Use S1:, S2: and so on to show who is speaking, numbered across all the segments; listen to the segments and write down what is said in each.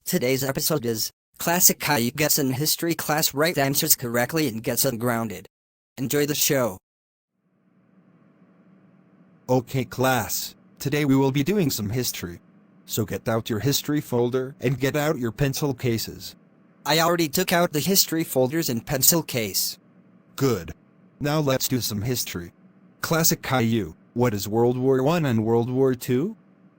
S1: Today's episode is Classic Caillou gets in history class right answers correctly and gets ungrounded. Enjoy the show.
S2: Okay class, today we will be doing some history. So get out your history folder and get out your pencil cases.
S1: I already took out the history folders and pencil case.
S2: Good. Now let's do some history. Classic Caillou, what is World War I and World War II?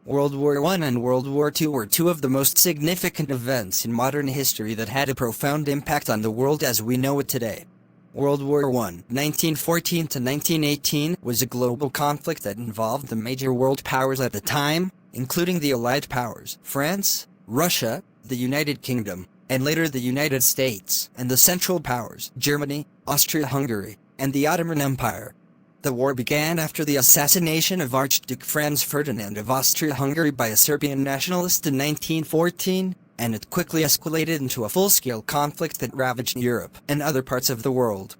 S1: World War I and World War II were two of the most significant events in modern history that had a profound impact on the world as we know it today. World War I, 1914 to 1918, was a global conflict that involved the major world powers at the time, including the Allied powers, France, Russia, the United Kingdom, and later the United States, and the Central Powers, Germany, Austria-Hungary, and the Ottoman Empire. The war began after the assassination of Archduke Franz Ferdinand of Austria-Hungary by a Serbian nationalist in 1914, and it quickly escalated into a full-scale conflict that ravaged Europe and other parts of the world.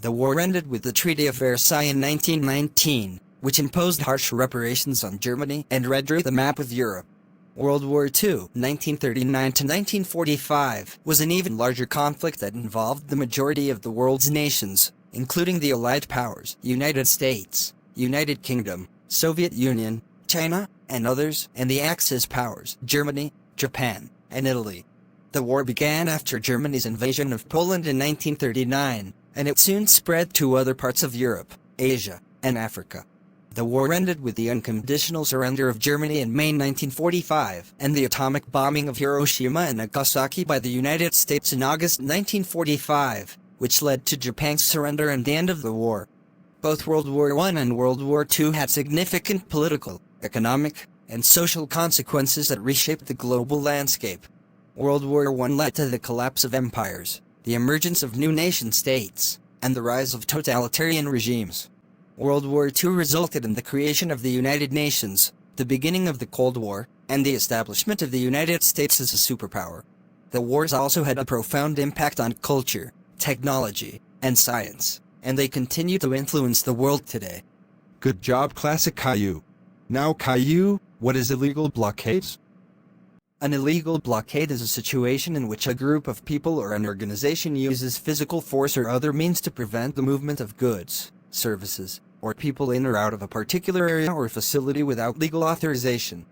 S1: The war ended with the Treaty of Versailles in 1919, which imposed harsh reparations on Germany and redrew the map of Europe. World War II, 1939 to 1945, was an even larger conflict that involved the majority of the world's nations, including the Allied powers, United States, United Kingdom, Soviet Union, China, and others, and the Axis powers, Germany, Japan, and Italy. The war began after Germany's invasion of Poland in 1939, and it soon spread to other parts of Europe, Asia, and Africa. The war ended with the unconditional surrender of Germany in May 1945, and the atomic bombing of Hiroshima and Nagasaki by the United States in August 1945, which led to Japan's surrender and the end of the war. Both World War I and World War II had significant political, economic, and social consequences that reshaped the global landscape. World War I led to the collapse of empires, the emergence of new nation-states, and the rise of totalitarian regimes. World War II resulted in the creation of the United Nations, the beginning of the Cold War, and the establishment of the United States as a superpower. The wars also had a profound impact on culture, technology, and science, and they continue to influence the world today.
S2: Good job Classic Caillou. Now Caillou, what is illegal blockades?
S1: An illegal blockade is a situation in which a group of people or an organization uses physical force or other means to prevent the movement of goods, services, or people in or out of a particular area or facility without legal authorization.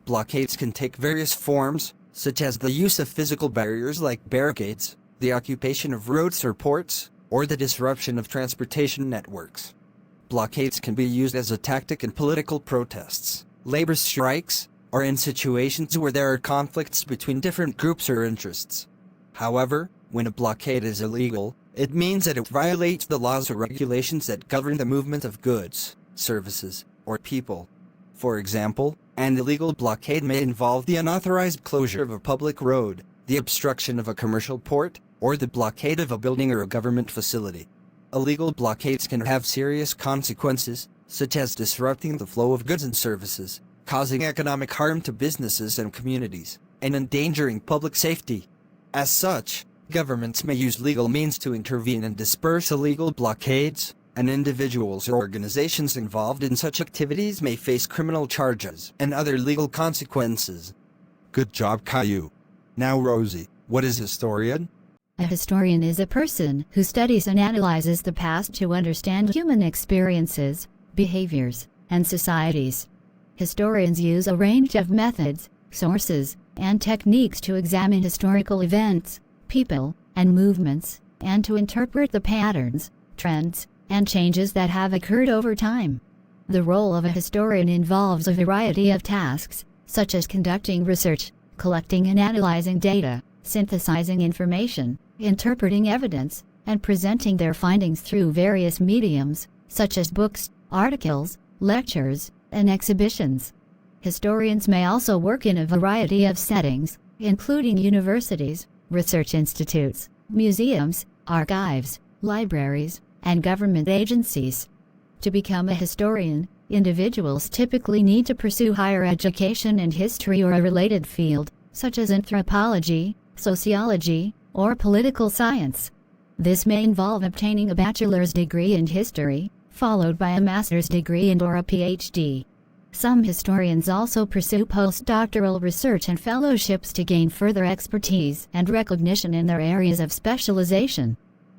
S1: Blockades can take various forms, such as the use of physical barriers like barricades, the occupation of roads or ports, or the disruption of transportation networks. Blockades can be used as a tactic in political protests, labor strikes, or in situations where there are conflicts between different groups or interests. However, when a blockade is illegal, it means that it violates the laws or regulations that govern the movement of goods, services, or people. For example, an illegal blockade may involve the unauthorized closure of a public road, the obstruction of a commercial port, or the blockade of a building or a government facility. Illegal blockades can have serious consequences, such as disrupting the flow of goods and services, causing economic harm to businesses and communities, and endangering public safety. As such, governments may use legal means to intervene and disperse illegal blockades, and individuals or organizations involved in such activities may face criminal charges and other legal consequences.
S2: Good job Caillou. Now Rosie, what is historian?
S3: A historian is a person who studies and analyzes the past to understand human experiences, behaviors, and societies. Historians use a range of methods, sources, and techniques to examine historical events, people, and movements, and to interpret the patterns, trends, and changes that have occurred over time. The role of a historian involves a variety of tasks, such as conducting research, collecting and analyzing data, synthesizing information, interpreting evidence, and presenting their findings through various mediums, such as books, articles, lectures, and exhibitions. Historians may also work in a variety of settings, including universities, research institutes, museums, archives, libraries, and government agencies. To become a historian, individuals typically need to pursue higher education in history or a related field, such as anthropology, sociology, or political science. This may involve obtaining a bachelor's degree in history, followed by a master's degree and/or a PhD. Some historians also pursue postdoctoral research and fellowships to gain further expertise and recognition in their areas of specialization.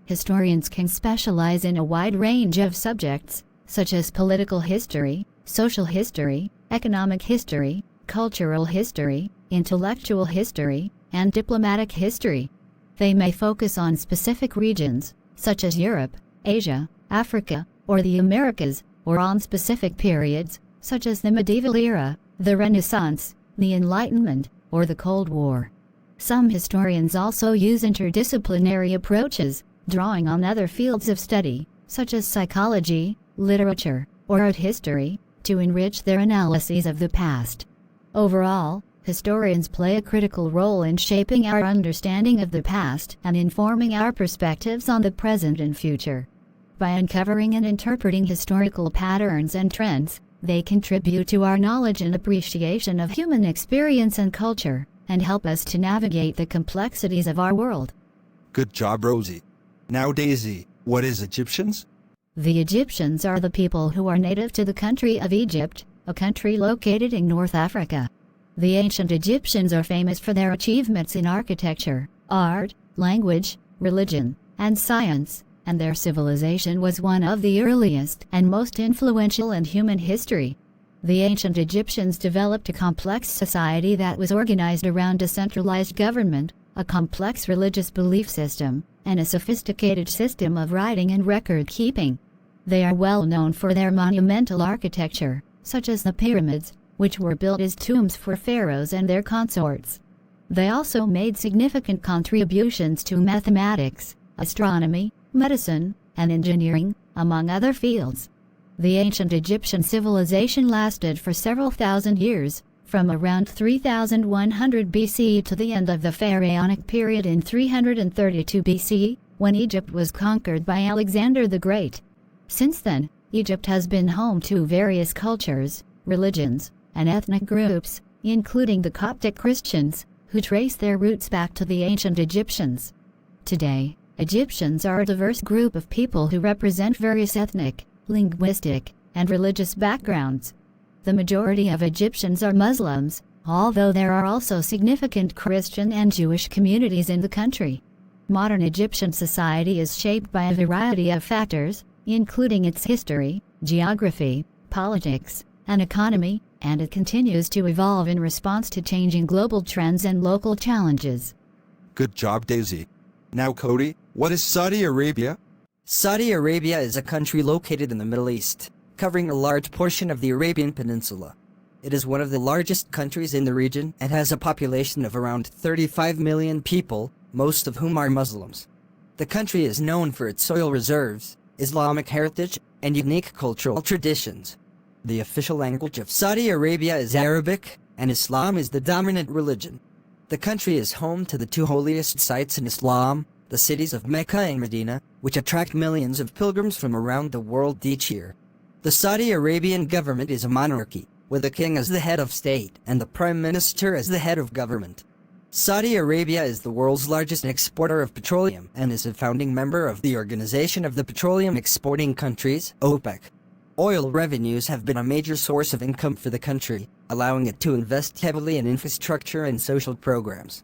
S3: Historians can specialize in a wide range of subjects, such as political history, social history, economic history, cultural history, intellectual history, and diplomatic history. They may focus on specific regions, such as Europe, Asia, Africa, or the Americas, or on specific periods, such as the medieval era, the Renaissance, the Enlightenment, or the Cold War. Some historians also use interdisciplinary approaches, drawing on other fields of study, such as psychology, literature, or art history, to enrich their analyses of the past. Overall, historians play a critical role in shaping our understanding of the past and informing our perspectives on the present and future. By uncovering and interpreting historical patterns and trends, they contribute to our knowledge and appreciation of human experience and culture, and help us to navigate the complexities of our world.
S2: Good job, Rosie. Now, Daisy, what is Egyptians?
S3: The Egyptians are the people who are native to the country of Egypt, a country located in North Africa. The ancient Egyptians are famous for their achievements in architecture, art, language, religion, and science, and their civilization was one of the earliest and most influential in human history. The ancient Egyptians developed a complex society that was organized around a centralized government, a complex religious belief system, and a sophisticated system of writing and record-keeping. They are well known for their monumental architecture, such as the pyramids, which were built as tombs for pharaohs and their consorts. They also made significant contributions to mathematics, astronomy, medicine, and engineering, among other fields. The ancient Egyptian civilization lasted for several thousand years, from around 3100 BC to the end of the Pharaonic period in 332 BC, when Egypt was conquered by Alexander the Great. Since then, Egypt has been home to various cultures, religions, and ethnic groups, including the Coptic Christians, who trace their roots back to the ancient Egyptians. Today, Egyptians are a diverse group of people who represent various ethnic, linguistic, and religious backgrounds. The majority of Egyptians are Muslims, although there are also significant Christian and Jewish communities in the country. Modern Egyptian society is shaped by a variety of factors, including its history, geography, politics, and economy, and it continues to evolve in response to changing global trends and local challenges.
S2: Good job, Daisy. Now, Cody, what is Saudi Arabia?
S1: Saudi Arabia is a country located in the Middle East, covering a large portion of the Arabian Peninsula. It is one of the largest countries in the region and has a population of around 35 million people, most of whom are Muslims. The country is known for its oil reserves, Islamic heritage, and unique cultural traditions. The official language of Saudi Arabia is Arabic, and Islam is the dominant religion. The country is home to the two holiest sites in Islam, the cities of Mecca and Medina, which attract millions of pilgrims from around the world each year. The Saudi Arabian government is a monarchy, with the king as the head of state and the prime minister as the head of government. Saudi Arabia is the world's largest exporter of petroleum and is a founding member of the Organization of the Petroleum Exporting Countries, OPEC. Oil revenues have been a major source of income for the country, allowing it to invest heavily in infrastructure and social programs.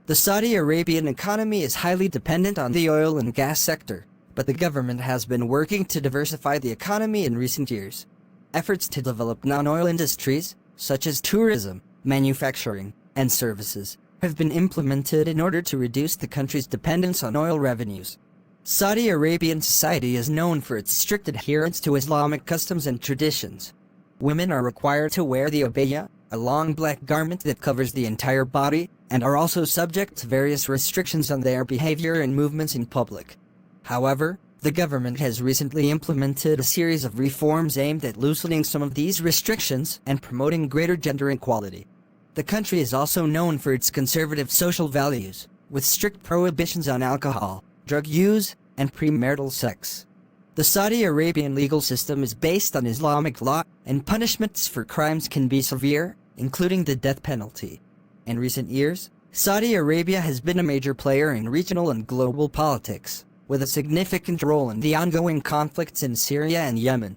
S1: The Saudi Arabian economy is highly dependent on the oil and gas sector, but the government has been working to diversify the economy in recent years. Efforts to develop non-oil industries, such as tourism, manufacturing, and services, have been implemented in order to reduce the country's dependence on oil revenues. Saudi Arabian society is known for its strict adherence to Islamic customs and traditions. Women are required to wear the abaya, a long black garment that covers the entire body, and are also subject to various restrictions on their behavior and movements in public. However, the government has recently implemented a series of reforms aimed at loosening some of these restrictions and promoting greater gender equality. The country is also known for its conservative social values, with strict prohibitions on alcohol, drug use, and premarital sex. The Saudi Arabian legal system is based on Islamic law, and punishments for crimes can be severe, including the death penalty. In recent years, Saudi Arabia has been a major player in regional and global politics, with a significant role in the ongoing conflicts in Syria and Yemen.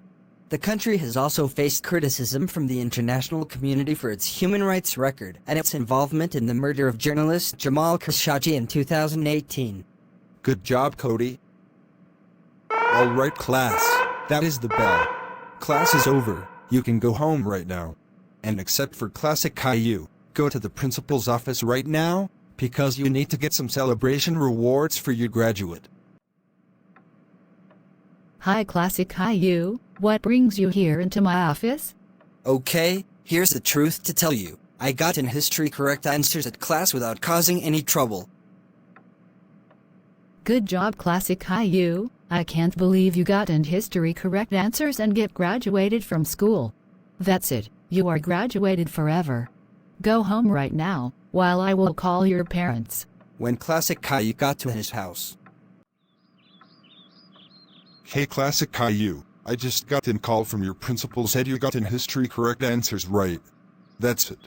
S1: The country has also faced criticism from the international community for its human rights record and its involvement in the murder of journalist Jamal Khashoggi in 2018.
S2: Good job, Cody. Alright, class. That is the bell. Class is over. You can go home right now. And except for Classic Caillou, go to the principal's office right now, because you need to get some celebration rewards for your graduate.
S3: Hi, Classic Caillou. What brings you here into my office?
S1: Okay, here's the truth to tell you. I got in history correct answers at class without causing any trouble.
S3: Good job, Classic Caillou. I can't believe you got in history correct answers and get graduated from school. That's it, you are graduated forever. Go home right now, while I will call your parents.
S1: When Classic Caillou got to his house.
S4: Hey Classic Caillou, I just got a call from your principal said you got in history correct answers right. That's it.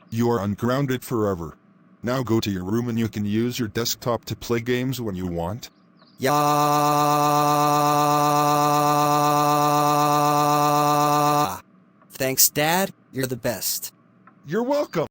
S4: You are ungrounded forever. Now go to your room and you can use your desktop to play games when you want.
S1: Yeah. Thanks, Dad. You're the best.
S4: You're welcome.